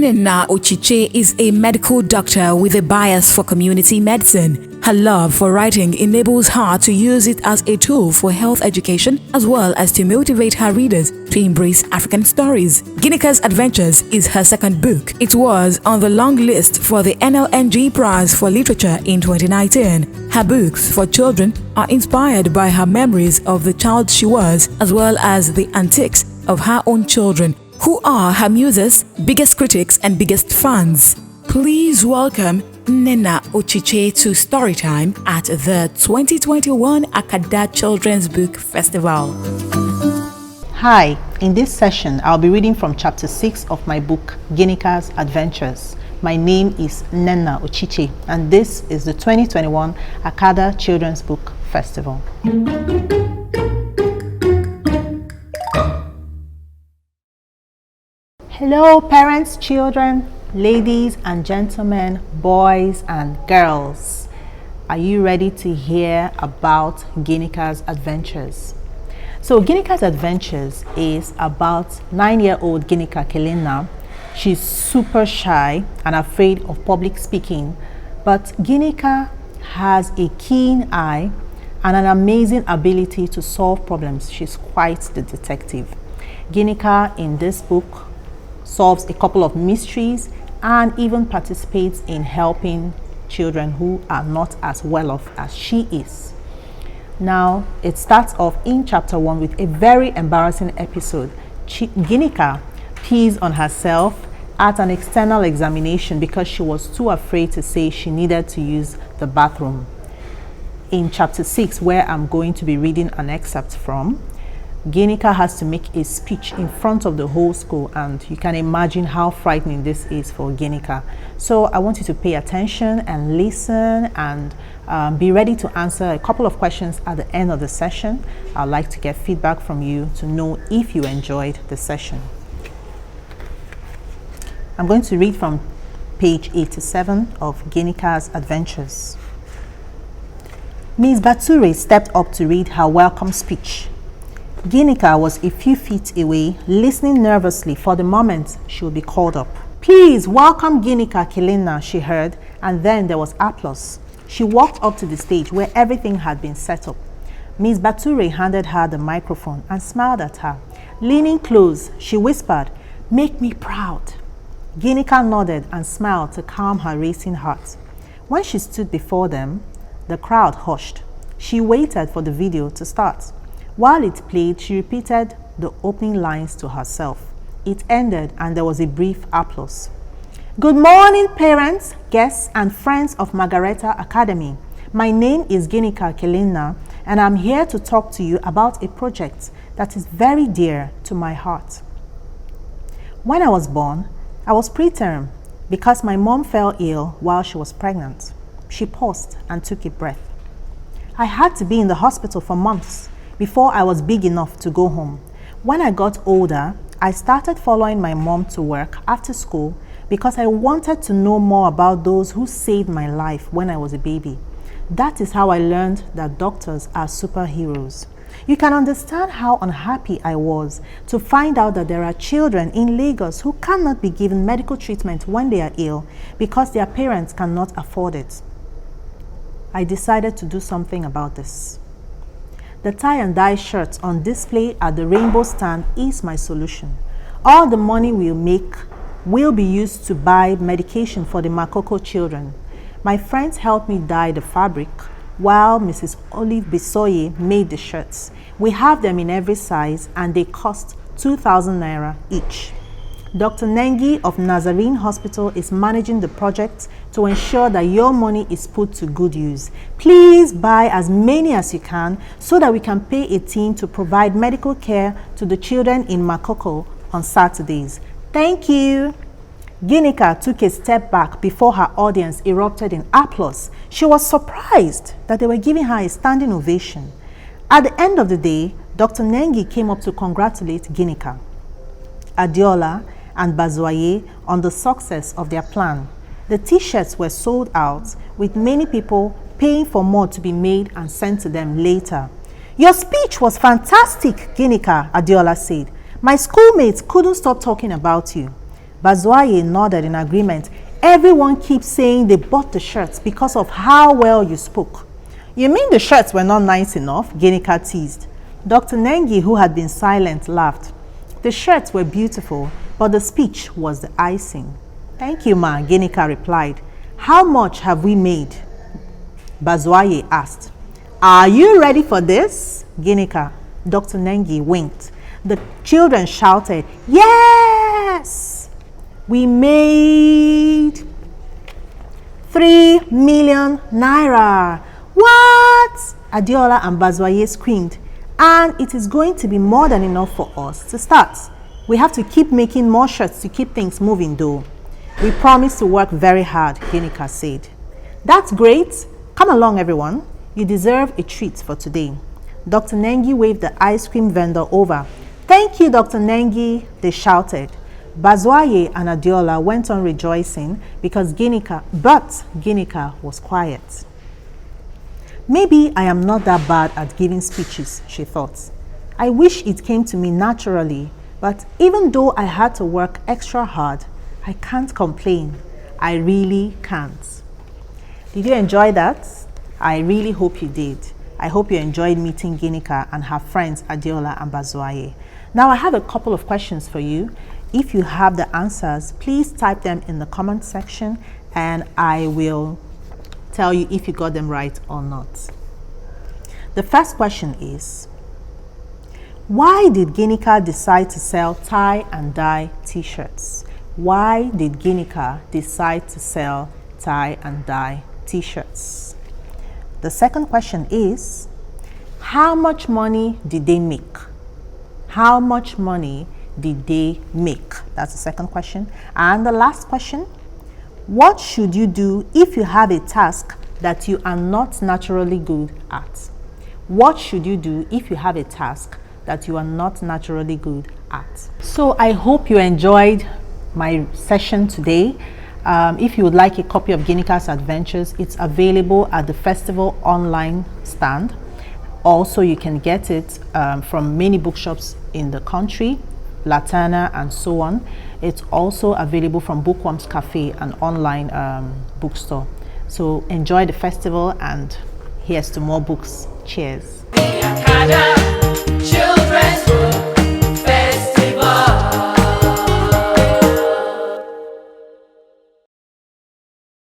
Nnenna Ochiche is a medical doctor with a bias for community medicine. Her love for writing enables her to use it as a tool for health education as well as to motivate her readers to embrace African stories. Ginika's Adventures is her second book. It was on the long list for the NLNG Prize for Literature in 2019. Her books for children are inspired by her memories of the child she was as well as the antics of her own children, who are her muses, biggest critics and biggest fans. Please welcome Nnenna Ochiche to Storytime at the 2021 Akada Children's Book Festival. Hi, in this session I'll be reading from chapter 6 of my book Ginika's Adventures. My name is Nnenna Ochiche and this is the 2021 Akada Children's Book Festival. Hello parents, children, ladies and gentlemen, boys and girls. Are you ready to hear about Ginika's Adventures? So Ginika's Adventures is about 9-year-old Ginika Nnenna. She's super shy and afraid of public speaking, but Ginika has a keen eye and an amazing ability to solve problems. She's quite the detective. Ginika in this book solves a couple of mysteries and even participates in helping children who are not as well off as she is. Now, it starts off in chapter 1 with a very embarrassing episode. Ginika pees on herself at an external examination because she was too afraid to say she needed to use the bathroom. In chapter 6, where I'm going to be reading an excerpt from, Ginika has to make a speech in front of the whole school, and you can imagine how frightening this is for Ginika. So I want you to pay attention and listen and be ready to answer a couple of questions at the end of the session. I'd like to get feedback from you to know if you enjoyed the session. I'm going to read from page 87 of Ginika's Adventures. Ms. Bature stepped up to read her welcome speech. Ginika was a few feet away, listening nervously for the moment she would be called up. "Please welcome Ginika Nnenna," she heard, and then there was applause. She walked up to the stage where everything had been set up. Ms. Bature handed her the microphone and smiled at her. Leaning close, she whispered, "Make me proud." Ginika nodded and smiled to calm her racing heart. When she stood before them, the crowd hushed. She waited for the video to start. While it played, she repeated the opening lines to herself. It ended and there was a brief applause. "Good morning, parents, guests, and friends of Margareta Academy. My name is Ginika Nnenna, and I'm here to talk to you about a project that is very dear to my heart. When I was born, I was preterm because my mom fell ill while she was pregnant." She paused and took a breath. "I had to be in the hospital for months before I was big enough to go home. When I got older, I started following my mom to work after school because I wanted to know more about those who saved my life when I was a baby. That is how I learned that doctors are superheroes. You can understand how unhappy I was to find out that there are children in Lagos who cannot be given medical treatment when they are ill because their parents cannot afford it. I decided to do something about this. The tie and dye shirts on display at the Rainbow Stand is my solution. All the money we'll make will be used to buy medication for the Makoko children. My friends helped me dye the fabric while Mrs. Olive Bisoye made the shirts. We have them in every size and they cost 2,000 naira each. Dr. Nengi of Nazarene Hospital is managing the project to ensure that your money is put to good use. Please buy as many as you can so that we can pay a team to provide medical care to the children in Makoko on Saturdays. Thank you." Ginika took a step back before her audience erupted in applause. She was surprised that they were giving her a standing ovation. At the end of the day, Dr. Nengi came up to congratulate Ginika, Adiola, and Bazoye on the success of their plan. The t-shirts were sold out, with many people paying for more to be made and sent to them later. "Your speech was fantastic, Ginika," Adiola said. "My schoolmates couldn't stop talking about you." Bazoye nodded in agreement. Everyone keeps saying they bought the shirts because of how well you spoke. You mean the shirts were not nice enough? Ginika teased. Dr. Nengi, who had been silent, laughed. The shirts were beautiful, but the speech was the icing. Thank you, ma, Ginika replied. How much have we made? Bazoye asked. Are you ready for this? Ginika. Dr. Nengi winked. The children shouted, yes! We made 3 million naira. What? Adiola and Bazoye screamed. And it is going to be more than enough for us to start. We have to keep making more shirts to keep things moving though. We promise to work very hard, Ginika said. That's great. Come along, everyone. You deserve a treat for today. Dr. Nengi waved the ice cream vendor over. Thank you, Dr. Nengi, they shouted. Bazoye and Adiola went on rejoicing because Ginika was quiet. Maybe I am not that bad at giving speeches, she thought. I wish it came to me naturally, but even though I had to work extra hard, I can't complain. I really can't. Did you enjoy that? I really hope you did. I hope you enjoyed meeting Ginika and her friends Adiola and Bazoye. Now I have a couple of questions for you. If you have the answers, please type them in the comment section and I will tell you if you got them right or not. The first question is, why did Ginika decide to sell tie and dye t-shirts? Why did Ginika decide to sell tie and dye t-shirts? The second question is, how much money did they make? How much money did they make? That's the second question. And the last question, what should you do if you have a task that you are not naturally good at? What should you do if you have a task that you are not naturally good at? So I hope you enjoyed my session today. If you would like a copy of Ginika's Adventures, it's available at the festival online stand. Also, you can get it from many bookshops in the country, Latana and so on. It's also available from Bookworms Cafe, an online bookstore. So enjoy the festival and here's to more books. Cheers.